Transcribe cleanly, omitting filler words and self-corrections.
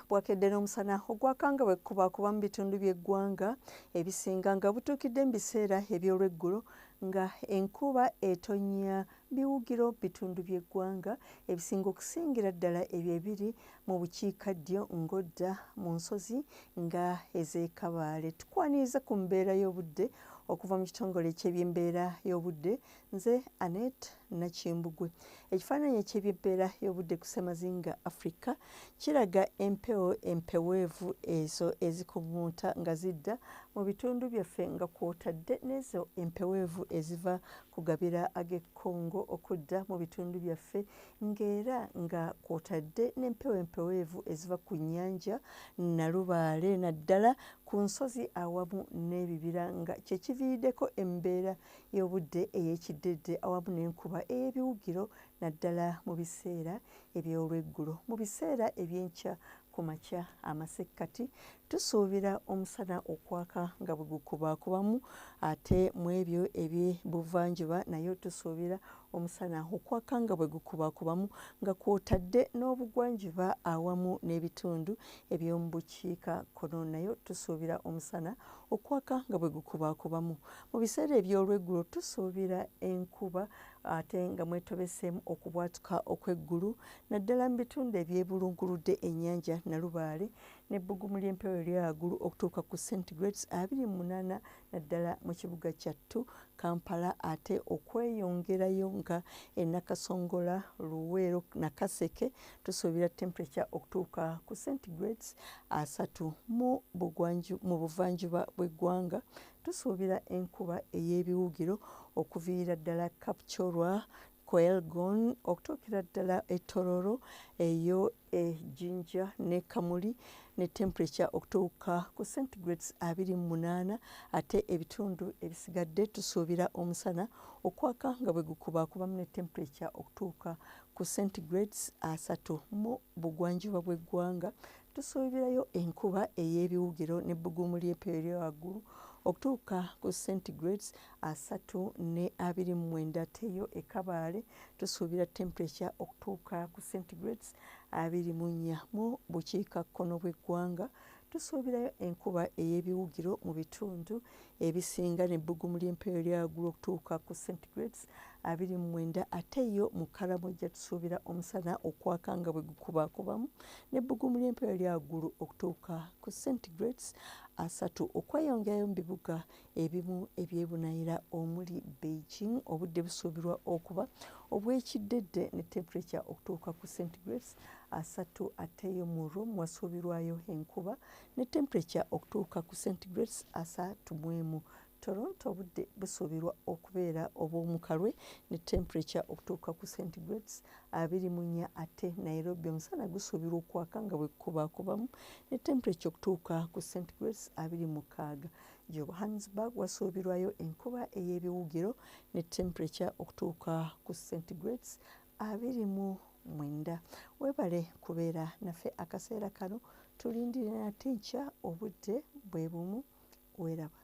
Bwakedde n'omusana ogwakanga bwe kuba mu bitundu by'eggwanga ebisinga nga butuukidde mu biseera eby'olweggulo nga enkuba etonnya biwugiro bitundu by'eggwanga ebisinga okusingira ddala ebyo ebiri mu bukiikaddyo ng'odda mu nsozi nga ez'e Tukwaniriza ku mbeera y'obudde okuva mu kitongole ky'ebyembeera y'obudde nze Anet Nakimbugwe. Ekifaananyi eky'ebyembeera y'obudde ku ssemazinga Africa kiraga empewo empeweevu ezo ezikumunta nga zidda mu bitundu byaffe nga kw'otadde n'ezo empeweevu eziva ku gabira ag'ekkongo okudda mu bitundu byaffe ng'era nga kw'otadde n'empewo empeweevu eziva ku nnyanja Nalubaale naddala ku nsozi awamu n'ebibira nga kye kiviiriddeko embeera y'obudde ey'ekiddedde awamu n'enkuba ey'ebiwugiro naddala mu biseera eby'olweggulo. Mu biseera eby'enkya ku makya amasekkati tusuubira omusana okwaka nga bwe gukubaakubamu ate mu ebyo eby'ebuvanjuba nayo tusuubira omusana okwaka nga bwe gukubaakubamu nga kw'otadde n'obugwanjuba awamu n'ebitundu eby'omu bukiikakkono nayo tusuubira omusana okwaka nga bwe gukubaakubamu. Mu biseera eby'olweggulo tusuubira enkuba ate nga mwetobeseemu okubwatuka okw'eggulu naddala mu bitundu ebyebulunguludde ennyanja Nalubaale n'ebbugumu ly'empewo eryagulu okutuuka ku centigrades 28 naddala mu kibuga kyattu Kampala ate okweyongerayo nga e Nakasongola, Luweero, Nakaseke tusuubira temperature okutuuka ku centigrades 3 mu buvanjuba bw'eggwanga tusuubira enkuba ey'ebiwugiro okuviira ddala Kapchorwa, Elgon okutuukira ddala e Tororo eyo Jinja ne Kamuli ne temperature okutuuka ku centigrades 28 ate ebitundu ebisigadde tusuubira omusana okwaka nga bwe gukubaakubamu ne temperature okutuuka ku centigrades 3 mu bugwanjuba bw'eggwanga tusuubirayo enkuba ey'ebiwugiro n'ebbugumu ly'empewo ery'awaggulu okutuuka ku centigrades 329 teyo e Kabaale tusuubira temperature okutuuka ku centigrades 24 mu bukiikakkono bw'eggwanga tusuubirayo enkuba ey'ebiwugiro mu bitundu ebisinga n'ebbugumu ly'empewo ery'awaggulu okutuuka ku centigrades 29 ate yo mu Karamoja tusuubira omusana okwaka nga bwe gukubaakubamu n'ebbugumu ly'empewo ery'awaggulu okutuuka ku centigrades 3 okweyongerayo mu bibuga ebimu ebyebunayira omuli Beijing obudde busuubirwa okuba obw'ekiddedde ne temperature okutuuka ku centigrades 3 ate yo mu Rome wasuubirwayo enkuba ne temperature okutuuka ku centigrades 31. Toronto obudde busuubirwa okubeera obw'omukalwe ne temperature okutuuka ku centigrades 24 ate Nairobi omusana gusuubirwa okwaka nga bwe gukubaakubamu ne temperature okutuuka ku centigrades 26. Johannesburg wasuubirwayo enkuba ey'ebiwugiro ne temperature okutuuka ku centigrades 29. Weebale kubeera naffe akaseera kano tulindirira ate enkya obudde bwe bumu weeraba.